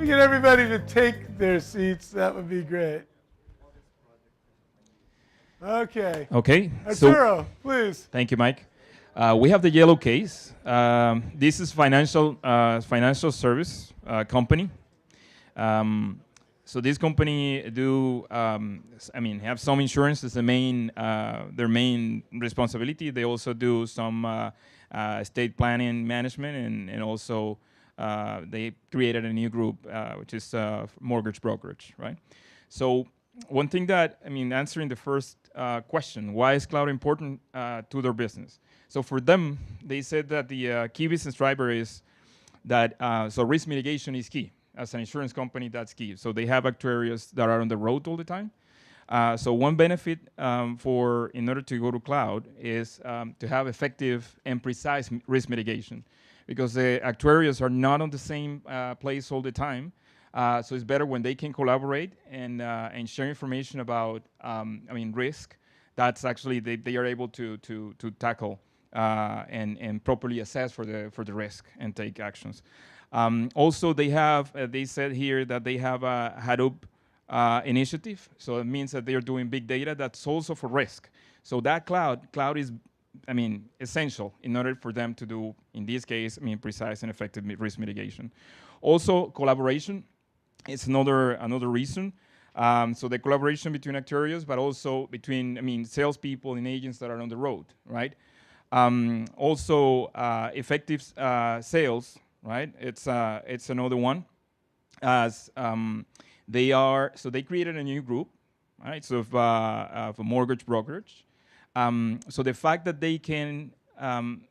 we get everybody to take their seats, that would be great. Okay. Okay. Arturo, please. Thank you, Mike. We have the yellow case. This is financial service company. So this company have some insurance as their main responsibility. They also do some estate planning management, and also they created a new group, which is mortgage brokerage, right? So one thing that, answering the first question, why is cloud important to their business? So for them, they said that the key business driver is that, so risk mitigation is key. As an insurance company, that's key. So they have actuaries that are on the road all the time. So one benefit in order to go to cloud is to have effective and precise risk mitigation, because the actuaries are not on the same place all the time. So it's better when they can collaborate and share information about risk. That's actually they are able to tackle and properly assess for the risk and take actions. Also, they said here that they have a Hadoop initiative. So it means that they are doing big data that's also for risk. So that cloud is, essential in order for them to do, in this case, precise and effective risk mitigation. Also, collaboration is another reason. So the collaboration between actuaries, but also between, salespeople and agents that are on the road, right? Also, effective sales, right? It's another one. As they created a new group, right? So of a mortgage brokerage. So the fact that they can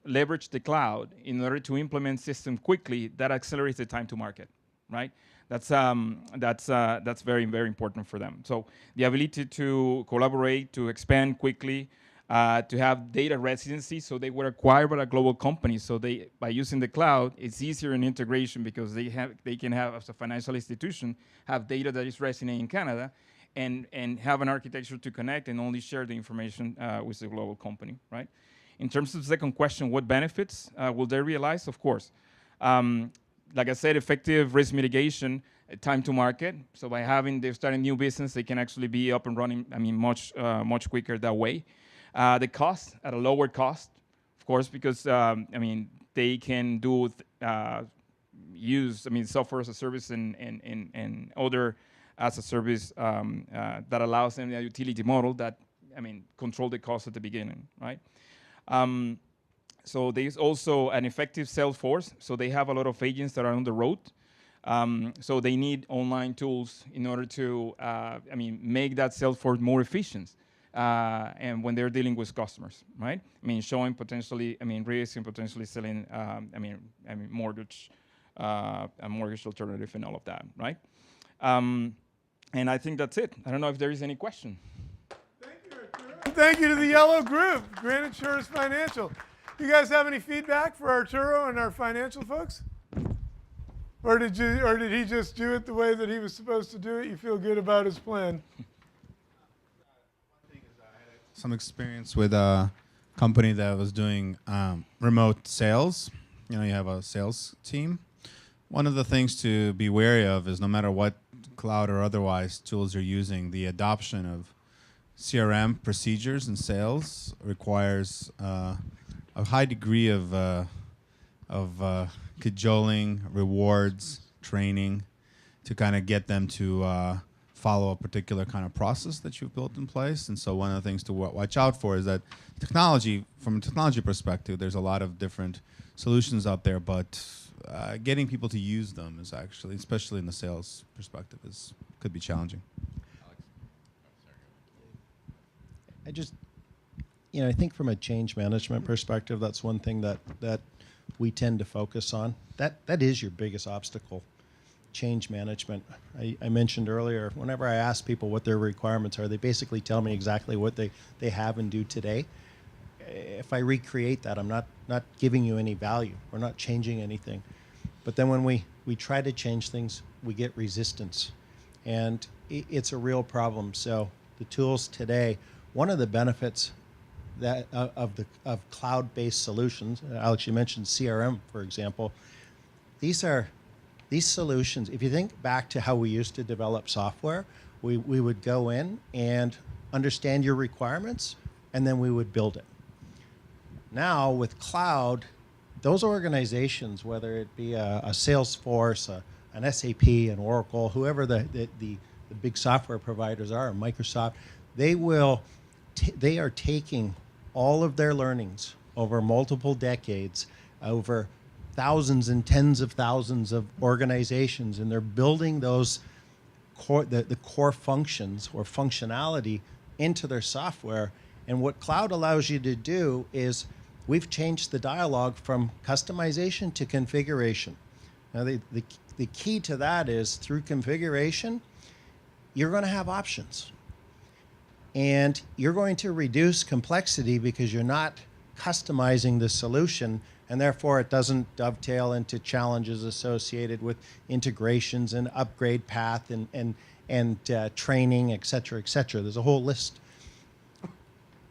leverage the cloud in order to implement systems quickly, that accelerates the time to market, right? That's very, very important for them. So the ability to collaborate, to expand quickly, to have data residency. So they were acquired by a global company. So by using the cloud, it's easier in integration, because they can have, as a financial institution, have data that is resident in Canada, and have an architecture to connect and only share the information with the global company, right? In terms of the second question, what benefits will they realize? Of course. Like I said, effective risk mitigation, time to market. So by they're starting new business, they can actually be up and running, much quicker that way. The cost, at a lower cost, of course, because, they can do use software as a service and other as a service that allows them a utility model that, control the cost at the beginning, right? So there's also an effective sales force. So they have a lot of agents that are on the road. So they need online tools in order to, make that sales force more efficient. And when they're dealing with customers, right? Showing potentially, risk and potentially selling, mortgage, a mortgage alternative and all of that, right? And I think that's it. I don't know if there is any question. Thank you, Arturo. Thank you to the yellow group, Grand Insurance Financial. You guys have any feedback for Arturo and our financial folks? Or did he just do it the way that he was supposed to do it? You feel good about his plan? Some experience with a company that was doing remote sales. You have a sales team. One of the things to be wary of is, no matter what cloud or otherwise tools you're using, the adoption of CRM procedures in sales requires a high degree of cajoling, rewards, training, to kind of get them to follow a particular kind of process that you've built in place. And so one of the things to watch out for is that technology, from a technology perspective, there's a lot of different solutions out there, but getting people to use them is actually, especially in the sales perspective, could be challenging. I think from a change management perspective, that's one thing that we tend to focus on. That is your biggest obstacle. Change management. I mentioned earlier, whenever I ask people what their requirements are, they basically tell me exactly what they have and do today. If I recreate that, I'm not giving you any value. We're not changing anything. But then when we try to change things, we get resistance. And it's a real problem. So the tools today, one of the benefits that of cloud-based solutions, Alex, you mentioned CRM, for example, these are these solutions, if you think back to how we used to develop software, we would go in and understand your requirements, and then we would build it. Now with cloud, those organizations, whether it be a Salesforce, an SAP, an Oracle, whoever the big software providers are, Microsoft, they are taking all of their learnings over multiple decades, over thousands and tens of thousands of organizations, and they're building those the core functions or functionality into their software. And what cloud allows you to do is we've changed the dialogue from customization to configuration. Now, the key to that is through configuration, you're going to have options. And you're going to reduce complexity because you're not customizing the solution, and therefore it doesn't dovetail into challenges associated with integrations and upgrade path and training, et cetera, et cetera. There's a whole list.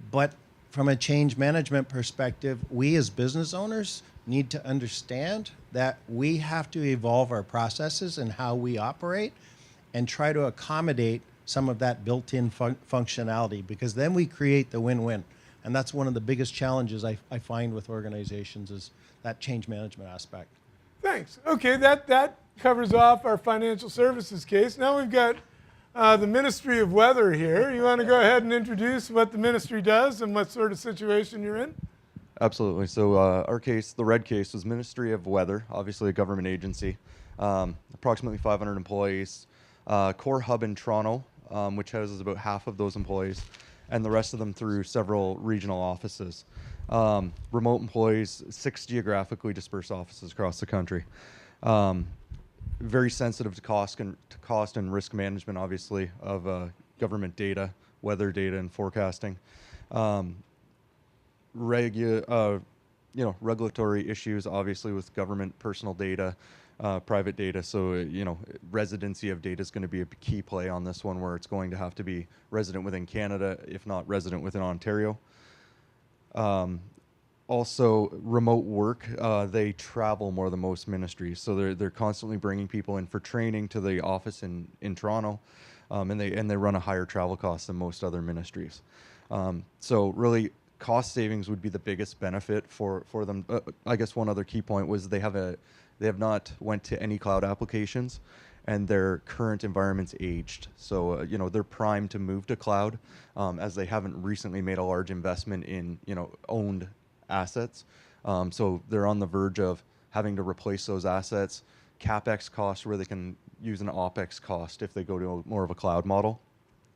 But from a change management perspective, we as business owners need to understand that we have to evolve our processes and how we operate and try to accommodate some of that built-in functionality, because then we create the win-win. And that's one of the biggest challenges I find with organizations is that change management aspect. Thanks. Okay, that covers off our financial services case. Now we've got the Ministry of Weather here. You want to go ahead and introduce what the ministry does and what sort of situation you're in? Absolutely. So our case, the red case, was Ministry of Weather, obviously a government agency, approximately 500 employees, core hub in Toronto, which houses about half of those employees, and the rest of them through several regional offices. Remote employees, 6 geographically dispersed offices across the country. Very sensitive to cost and risk management, obviously, of government data, weather data, and forecasting. Regulatory issues, obviously, with government personal data, private data. So, residency of data is going to be a key play on this one, where it's going to have to be resident within Canada, if not resident within Ontario. Also, remote work, they travel more than most ministries. So they're constantly bringing people in for training to the office in Toronto, and they run a higher travel cost than most other ministries. So really, cost savings would be the biggest benefit for them. I guess one other key point was they have not went to any cloud applications, and their current environment's aged. So they're primed to move to cloud, as they haven't recently made a large investment in owned assets. So they're on the verge of having to replace those assets, CapEx costs where they can use an OpEx cost if they go to more of a cloud model.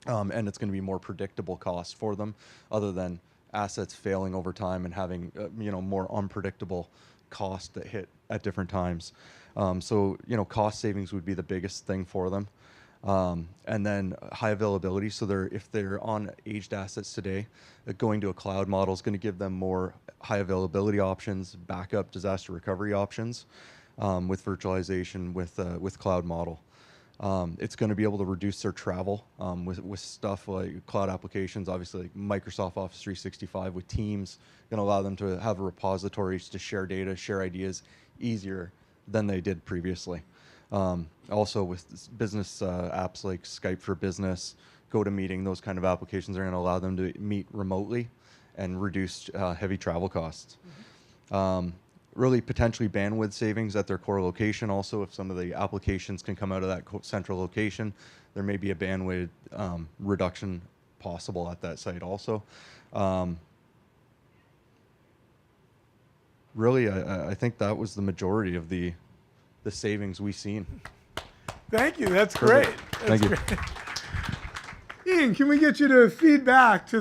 And it's going to be more predictable costs for them, other than assets failing over time and having more unpredictable costs that hit at different times. So cost savings would be the biggest thing for them. And then high availability. So if they're on aged assets today, going to a cloud model is going to give them more high availability options, backup, disaster recovery options, with virtualization with cloud model. It's going to be able to reduce their travel with stuff like cloud applications, obviously like Microsoft Office 365 with Teams, going to allow them to have repositories to share data, share ideas easier than they did previously. Also with business apps like Skype for Business, GoToMeeting, those kind of applications are going to allow them to meet remotely and reduce heavy travel costs. Really potentially bandwidth savings at their core location. Also, if some of the applications can come out of that central location, there may be a bandwidth reduction possible at that site also. Really, I think that was the majority of the savings we've seen. Thank you. That's great. Thank you. Ian, can we get you to feed back to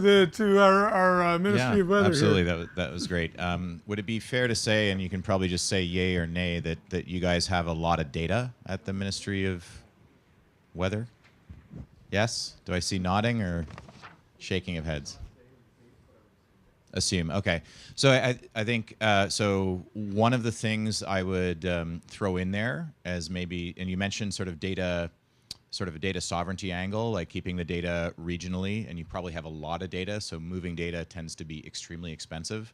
our Ministry of Weather? Absolutely. Here? That was great. Would it be fair to say, and you can probably just say yay or nay, that you guys have a lot of data at the Ministry of Weather? Yes? Do I see nodding or shaking of heads? Assume. Okay. So I think so. One of the things I would throw in there as maybe, and you mentioned sort of a data sovereignty angle, like keeping the data regionally, and you probably have a lot of data, so moving data tends to be extremely expensive,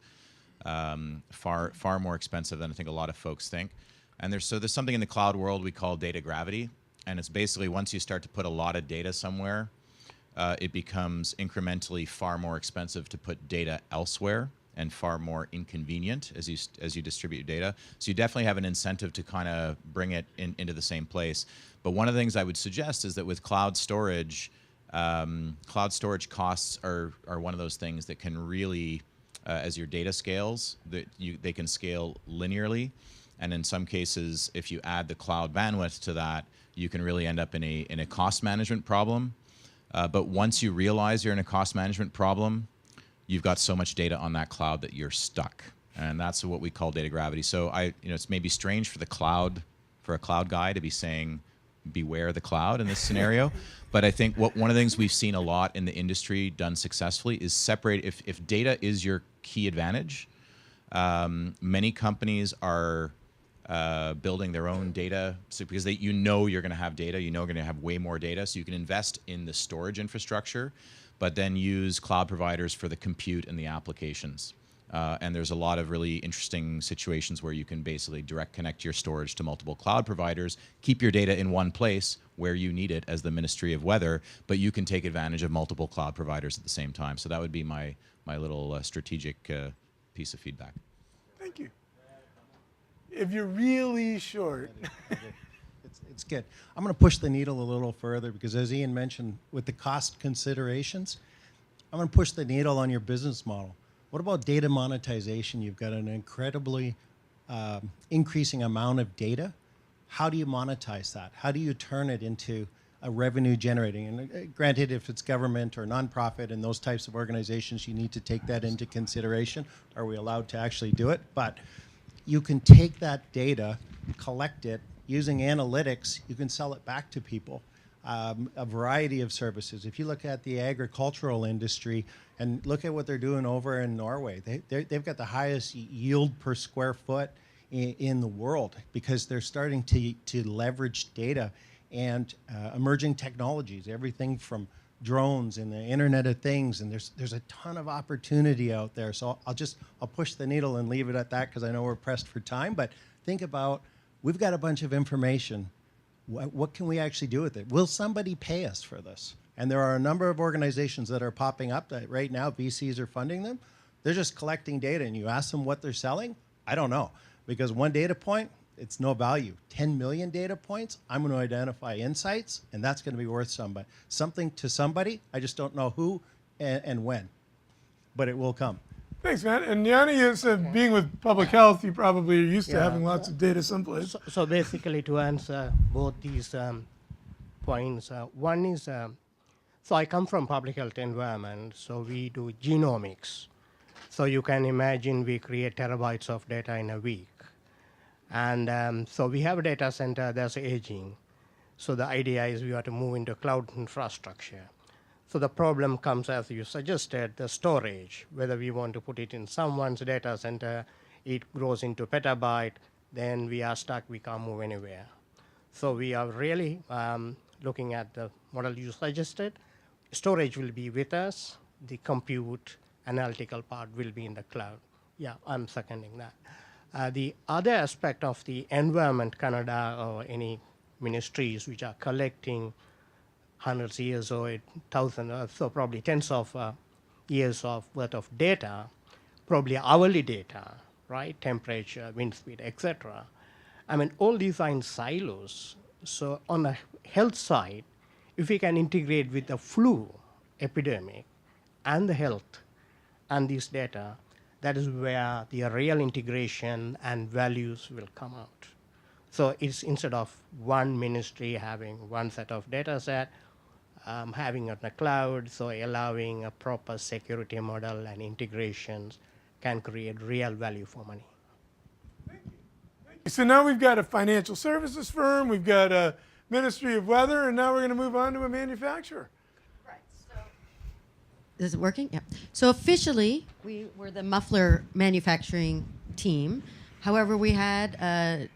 far more expensive than I think a lot of folks think. And there's something in the cloud world we call data gravity, and it's basically once you start to put a lot of data somewhere, it becomes incrementally far more expensive to put data elsewhere and far more inconvenient as you distribute your data. So you definitely have an incentive to kind of bring it into the same place. But one of the things I would suggest is that with cloud storage costs are one of those things that can really, as your data scales, they can scale linearly. And in some cases, if you add the cloud bandwidth to that, you can really end up in a cost management problem. But once you realize you're in a cost management problem, you've got so much data on that cloud that you're stuck. And that's what we call data gravity. So it's maybe strange for a cloud guy to be saying, beware the cloud in this scenario. But I think one of the things we've seen a lot in the industry done successfully is separate, if data is your key advantage, many companies are building their own data because you're going to have data, you're going to have way more data, so you can invest in the storage infrastructure, but then use cloud providers for the compute and the applications. And there's a lot of really interesting situations where you can basically direct connect your storage to multiple cloud providers, keep your data in one place where you need it as the Ministry of Weather, but you can take advantage of multiple cloud providers at the same time. So that would be my little strategic piece of feedback. Thank you. If you're really short. It's good. I'm going to push the needle a little further because, as Ian mentioned, with the cost considerations, I'm going to push the needle on your business model. What about data monetization? You've got an incredibly increasing amount of data. How do you monetize that? How do you turn it into a revenue generating? And granted, if it's government or nonprofit and those types of organizations, you need to take that into consideration. Are we allowed to actually do it? But you can take that data, collect it, using analytics, you can sell it back to people. A variety of services. If you look at the agricultural industry and look at what they're doing over in Norway, they've got the highest yield per square foot in the world because they're starting to leverage data and emerging technologies, everything from drones and the Internet of Things, and there's a ton of opportunity out there. So I'll push the needle and leave it at that because I know we're pressed for time, but think about, we've got a bunch of information. What can we actually do with it? Will somebody pay us for this? And there are a number of organizations that are popping up that right now VCs are funding them. They're just collecting data, and you ask them what they're selling, I don't know. Because one data point, it's no value. 10 million data points, I'm going to identify insights, and that's going to be worth something to somebody. I just don't know who and when, but it will come. Thanks, Matt. And Yanni, is being with public health, you probably are used to having lots of data someplace. So basically, to answer both these points, one is, so I come from public health environment, so we do genomics. So you can imagine we create terabytes of data in a week. And so we have a data center that's aging. So the idea is we have to move into cloud infrastructure. So the problem comes, as you suggested, the storage, whether we want to put it in someone's data center, it grows into petabyte, then we are stuck, we can't move anywhere. So we are really looking at the model you suggested. Storage will be with us, the compute analytical part will be in the cloud. Yeah, I'm seconding that. The other aspect of the Environment Canada or any ministries which are collecting hundreds of years or 1,000, so probably tens of years of worth of data, probably hourly data, right? Temperature, wind speed, etc. I mean, all these are in silos. So on the health side, if we can integrate with the flu epidemic and the health and these data, that is where the real integration and values will come out. So it's instead of one ministry having one set of data set, having it on the cloud, so allowing a proper security model and integrations can create real value for money. Thank you. So now we've got a financial services firm, we've got a Ministry of Weather, and now we're going to move on to a manufacturer. Right. So, is it working? Yeah. So officially, we were the muffler manufacturing team. However, we had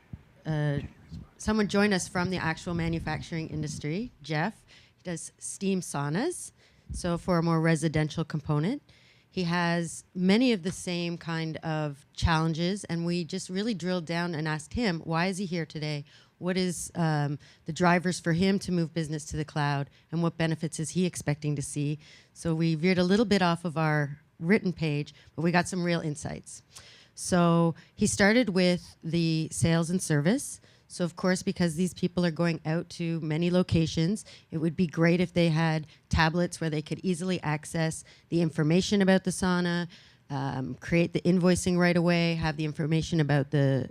someone join us from the actual manufacturing industry, Jeff. He does steam saunas, so for a more residential component. He has many of the same kind of challenges, and we just really drilled down and asked him, why is he here today? What is the drivers for him to move business to the cloud, and what benefits is he expecting to see? So we veered a little bit off of our written page, but we got some real insights. So he started with the sales and service. So of course, because these people are going out to many locations, it would be great if they had tablets where they could easily access the information about the sauna, create the invoicing right away, have the information about the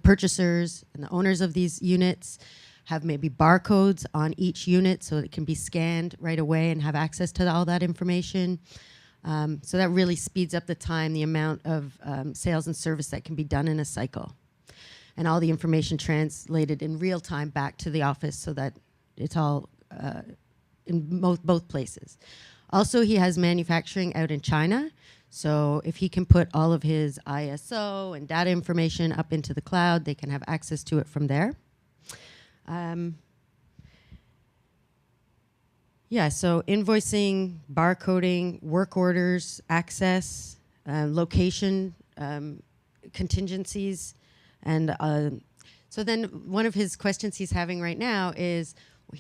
purchasers and the owners of these units, have maybe barcodes on each unit so it can be scanned right away and have access to all that information. So that really speeds up the time, the amount of sales and service that can be done in a cycle. And all the information translated in real time back to the office so that it's all in both places. Also, he has manufacturing out in China. So if he can put all of his ISO and data information up into the cloud, they can have access to it from there. Yeah, so invoicing, barcoding, work orders, access, location, contingencies. And so then one of his questions he's having right now is,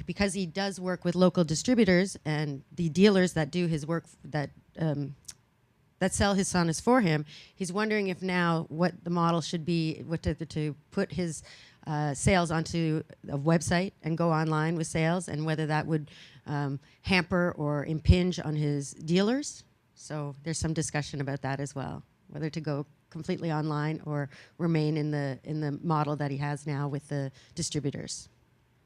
because he does work with local distributors and the dealers that do his work, that sell his saunas for him, he's wondering if now what the model should be to put his sales onto a website and go online with sales, and whether that would hamper or impinge on his dealers. So there's some discussion about that as well, whether to go completely online or remain in the model that he has now with the distributors.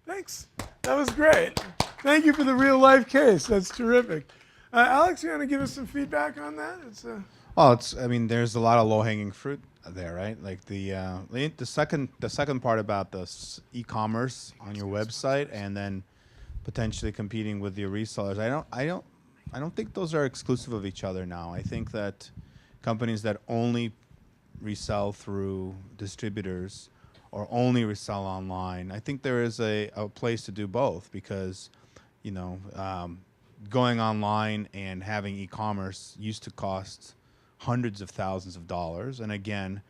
Thanks. That was great. Thank you for the real life case. That's terrific. Alex, you want to give us some feedback on that? Well, I mean, there's a lot of low-hanging fruit there, right? Like the second part about the e-commerce on your website, and then potentially competing with your resellers. I don't think those are exclusive of each other now. I think that companies that only resell through distributors or only resell online, I think there is a place to do both, because, you know, going online and having e-commerce used to cost hundreds of thousands of dollars, and again,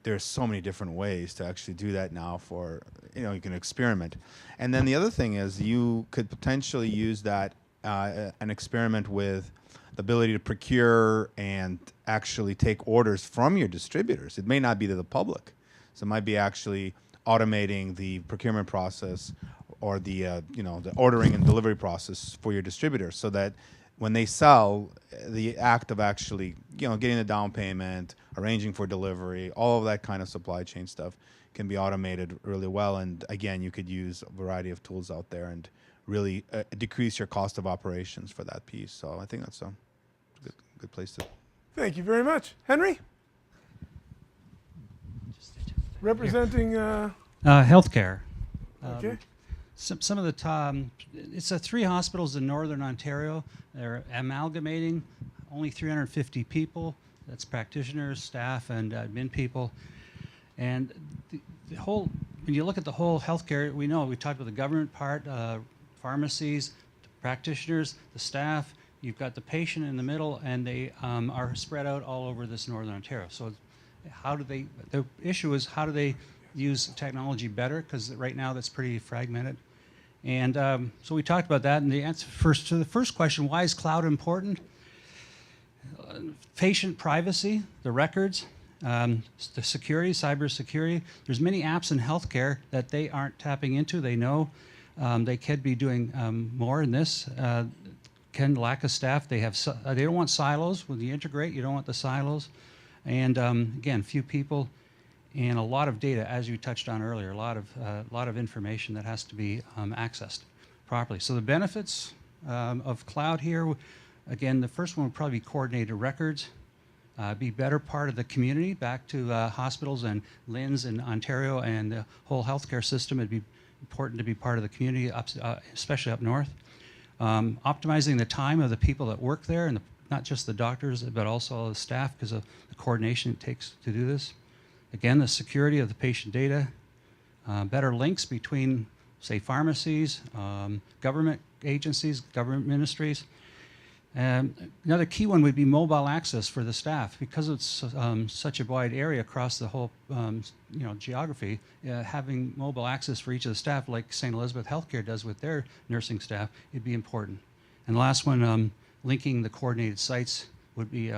there's so many different ways to actually do that now. For, you know, you can experiment. And then the other thing is, you could potentially use that and experiment with the ability to procure and actually take orders from your distributors. It may not be to the public, so it might be actually automating the procurement process or the the ordering and delivery process for your distributors, so that when they sell, the act of actually getting the down payment, arranging for delivery, all of that kind of supply chain stuff can be automated really well. And again, you could use a variety of tools out there and really decrease your cost of operations for that piece. So I think that's a good place to. Thank you very much. Henry? Representing healthcare. Okay. Some of the it's 3 hospitals in Northern Ontario. They're amalgamating, only 350 people. That's practitioners, staff, and admin people. And the whole, when you look at the whole healthcare, we talked about the government part, pharmacies, the practitioners, the staff. You've got the patient in the middle, and they are spread out all over this Northern Ontario. So the issue is, how do they use technology better? Because right now that's pretty fragmented. And so we talked about that. And the answer to the first question, why is cloud important? Patient privacy, the records, the security, cyber security. There's many apps in healthcare that they aren't tapping into. They know they could be doing more in this. Lack of staff. They don't want silos. When you integrate, you don't want the silos. And again, few people. And a lot of data, as you touched on earlier, a lot of information that has to be accessed properly. So the benefits of cloud here, again, the first one would probably be coordinated records, be better part of the community, back to hospitals and LHINs in Ontario and the whole healthcare system. It'd be important to be part of the community, especially up north. Optimizing the time of the people that work there, and not just the doctors, but also the staff, because of the coordination it takes to do this. Again, the security of the patient data, better links between, say, pharmacies, government agencies, government ministries. Another key one would be mobile access for the staff. Because it's such a wide area across the whole geography, having mobile access for each of the staff, like St. Elizabeth Healthcare does with their nursing staff, it'd be important. And the last one, linking the coordinated sites would be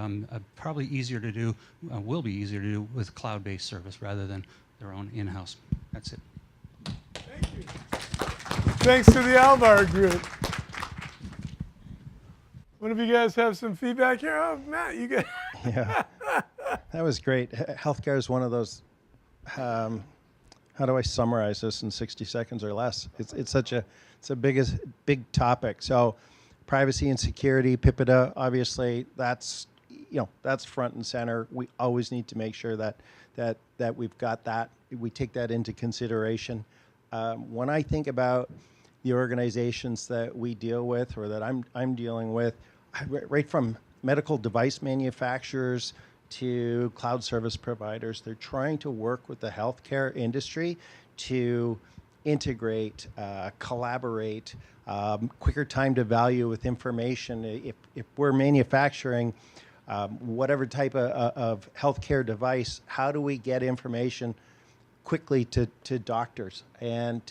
probably easier to do, will be easier to do with cloud-based service rather than their own in-house. That's it. Thank you. Thanks to the Alvar group. One of you guys have some feedback here? Oh, Matt, you got. Yeah, that was great. Healthcare is one of those. How do I summarize this in 60 seconds or less? It's a big topic. So, privacy and security, PIPEDA, obviously, that's front and center. We always need to make sure that we've got that. We take that into consideration. When I think about the organizations that we deal with or that I'm dealing with, right from medical device manufacturers to cloud service providers, they're trying to work with the healthcare industry to integrate, collaborate, quicker time to value with information. If we're manufacturing whatever type of healthcare device, how do we get information quickly to doctors? And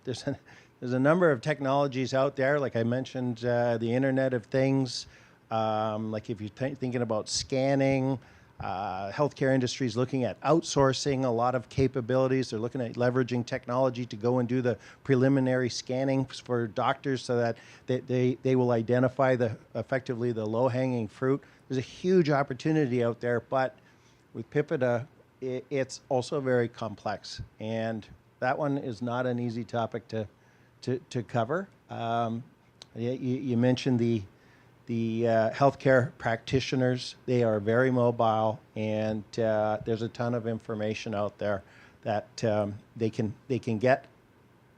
there's a number of technologies out there, like I mentioned, the Internet of Things. Like if you're thinking about scanning, healthcare industry is looking at outsourcing a lot of capabilities. They're looking at leveraging technology to go and do the preliminary scanning for doctors so that they will identify effectively the low-hanging fruit. There's a huge opportunity out there, but with PIPEDA, it's also very complex. And that one is not an easy topic to cover. You mentioned the healthcare practitioners. They are very mobile, and there's a ton of information out there that they can get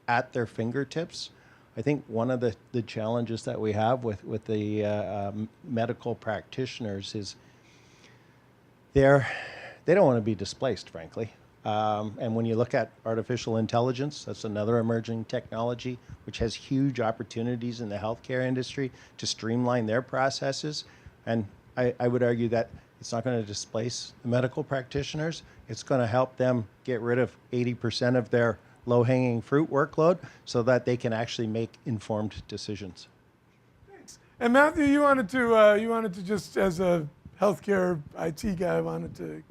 at their fingertips. I think one of the challenges that we have with the medical practitioners is they don't want to be displaced, frankly. And when you look at artificial intelligence, that's another emerging technology which has huge opportunities in the healthcare industry to streamline their processes. And I would argue that it's not going to displace the medical practitioners. It's going to help them get rid of 80% of their low-hanging fruit workload so that they can actually make informed decisions. Thanks. And Matthew, you wanted to just as a healthcare IT guy, wanted to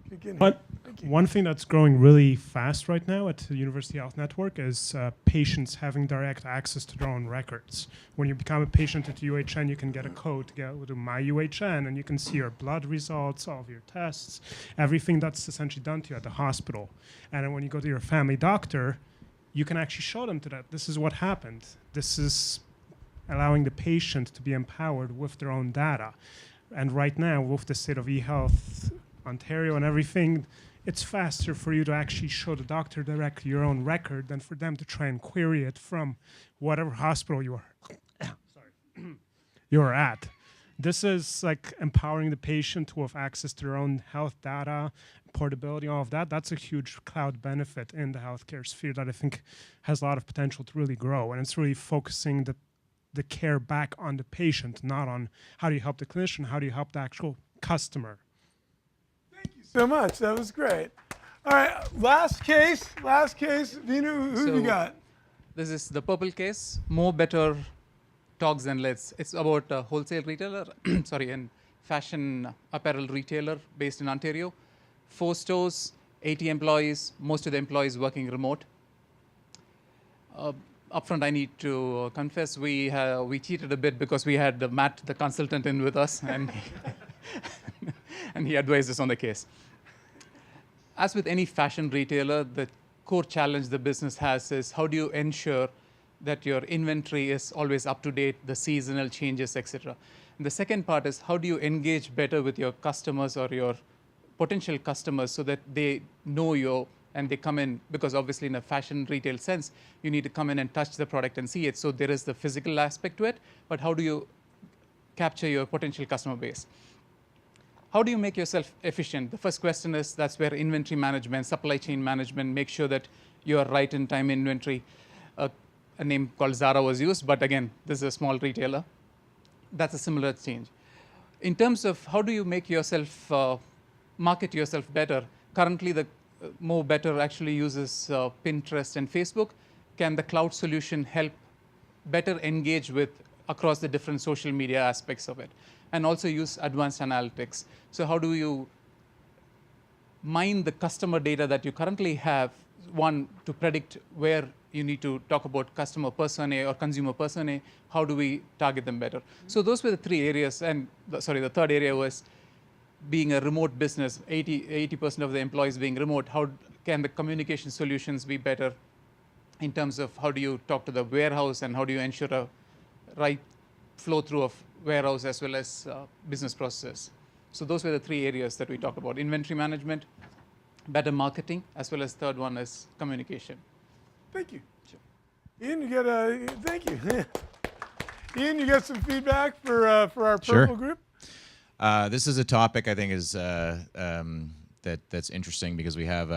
kick in. But one thing that's growing really fast right now at the University Health Network is patients having direct access to their own records. When you become a patient at UHN, you can get a code to go to My UHN, and you can see your blood results, all of your tests, everything that's essentially done to you at the hospital. And then when you go to your family doctor, you can actually show them to that. This is what happened. This is allowing the patient to be empowered with their own data. And right now, with the state of eHealth Ontario and everything, it's faster for you to actually show the doctor directly your own record than for them to try and query it from whatever hospital you're at. This is like empowering the patient to have access to their own health data, portability, all of that. That's a huge cloud benefit in the healthcare sphere that I think has a lot of potential to really grow. And it's really focusing the care back on the patient, not on how do you help the clinician, how do you help the actual customer. So much. That was great. All right, last case. Vinu, who you got? This is the purple case. More better talks than lets. It's about a wholesale retailer, and fashion apparel retailer based in Ontario. 4 stores, 80 employees, most of the employees working remote. Upfront, I need to confess, we cheated a bit because we had Matt, the consultant, in with us, and and he advised us on the case. As with any fashion retailer, the core challenge the business has is how do you ensure that your inventory is always up to date, the seasonal changes, etc. And the second part is how do you engage better with your customers or your potential customers so that they know you and they come in, because obviously in a fashion retail sense, you need to come in and touch the product and see it. So there is the physical aspect to it, but how do you capture your potential customer base? How do you make yourself efficient? The first question is, that's where inventory management, supply chain management, make sure that you are right in time inventory. A name called Zara was used, but again, this is a small retailer. that's a similar change. In terms of how do you make yourself, market yourself better, currently the More Better actually uses Pinterest and Facebook. Can the cloud solution help better engage with across the different social media aspects of it? And also use advanced analytics. So how do you mine the customer data that you currently have, one, to predict where you need to talk about customer personae or consumer personae, how do we target them better? So those were the three areas, and the third area was being a remote business, 80% of the employees being remote, how can the communication solutions be better in terms of how do you talk to the warehouse and how do you ensure a right flow through of warehouse as well as business processes. So those were the three areas that we talked about: inventory management, better marketing, as well as third one is communication. Thank you. Sure. Ian, you got thank you. Ian, you got some feedback for our Purple group? This is a topic I think is that's interesting because we have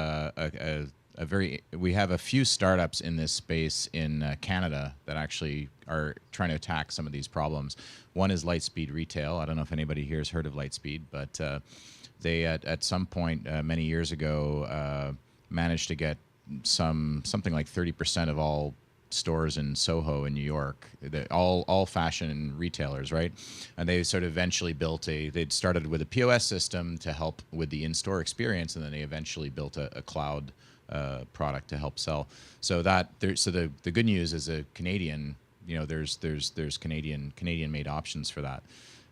we have a few startups in this space in Canada that actually are trying to attack some of these problems. One is Lightspeed Retail. I don't know if anybody here has heard of Lightspeed, but they at some point many years ago managed to get something like 30% of all stores in Soho in New York, all fashion retailers, right? And they sort of eventually built they'd started with a POS system to help with the in-store experience, and then they eventually built a cloud product to help sell. So the good news is a Canadian, there's Canadian made options for that.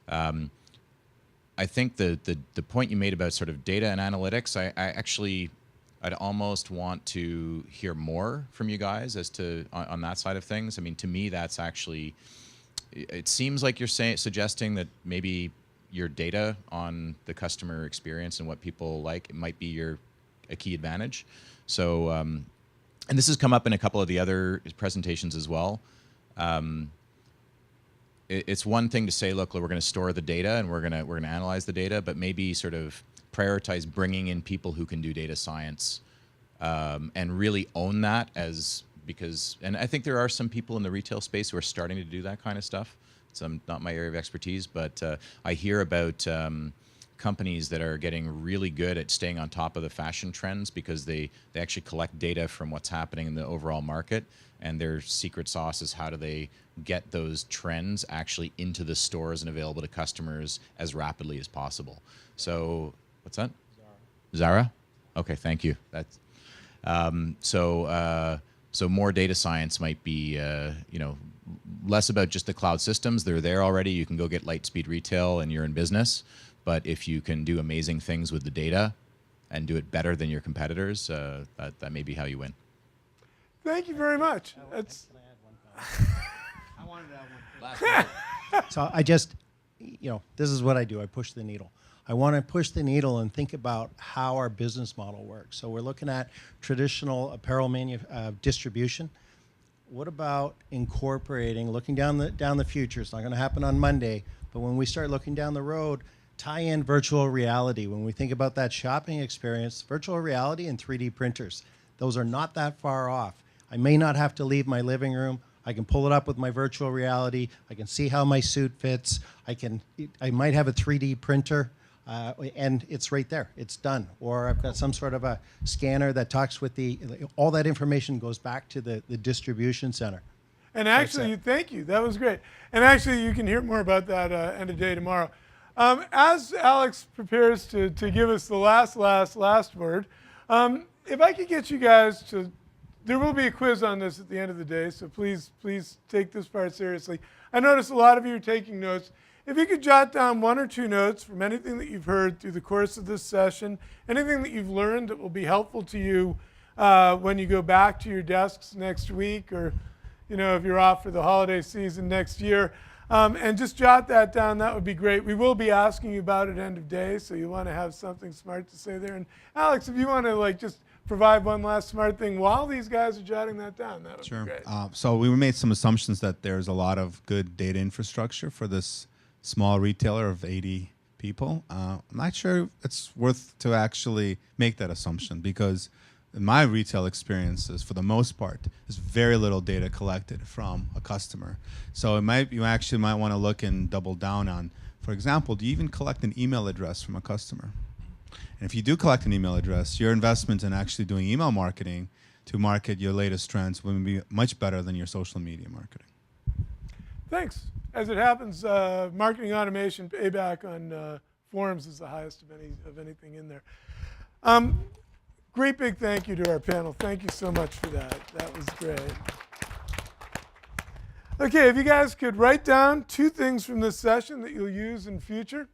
I think the point you made about sort of data and analytics, I'd almost want to hear more from you guys as to on that side of things. I mean, to me, that's actually, it seems like you're suggesting that maybe your data on the customer experience and what people like, it might be a key advantage. So, and this has come up in a couple of the other presentations as well. It's one thing to say, look, we're going to store the data and we're going to analyze the data, but maybe sort of prioritize bringing in people who can do data science and really own that and I think there are some people in the retail space who are starting to do that kind of stuff. It's not my area of expertise, but I hear about companies that are getting really good at staying on top of the fashion trends because they actually collect data from what's happening in the overall market, and their secret sauce is how do they get those trends actually into the stores and available to customers as rapidly as possible. So what's that? Zara? Okay, thank you. That's so more data science might be less about just the cloud systems. They're there already. You can go get Lightspeed Retail and you're in business. But if you can do amazing things with the data and do it better than your competitors, that may be how you win. Thank you very much. I wanted to add one. So I just, this is what I do. I push the needle. I want to push the needle and think about how our business model works. So we're looking at traditional apparel distribution. What about incorporating, looking down the future? It's not going to happen on Monday, but when we start looking down the road, tie in virtual reality. When we think about that shopping experience, virtual reality and 3D printers, those are not that far off. I may not have to leave my living room. I can pull it up with my virtual reality. I can see how my suit fits. I might have a 3D printer, and it's right there. It's done. Or I've got some sort of a scanner that talks with all that information goes back to the distribution center. And actually, thank you. That was great. And actually, you can hear more about that end of day tomorrow. As Alex prepares to give us the last word, if I could get you guys to, there will be a quiz on this at the end of the day, so please take this part seriously. I notice a lot of you are taking notes. If you could jot down 1 or 2 notes from anything that you've heard through the course of this session, anything that you've learned that will be helpful to you when you go back to your desks next week, or if you're off for the holiday season next year, and just jot that down, that would be great. We will be asking you about it end of day, so you want to have something smart to say there. And Alex, if you want to just provide one last smart thing while these guys are jotting that down, that would be great. So we made some assumptions that there's a lot of good data infrastructure for this small retailer of 80 people. I'm not sure it's worth to actually make that assumption, because in my retail experiences, for the most part, there's very little data collected from a customer. So you actually might want to look and double down on, for example, do you even collect an email address from a customer? And if you do collect an email address, your investment in actually doing email marketing to market your latest trends will be much better than your social media marketing. Thanks. As it happens, marketing automation payback on forums is the highest of anything in there. Great big thank you to our panel. Thank you so much for that. That was great. Okay, if you guys could write down 2 things from this session that you'll use in future.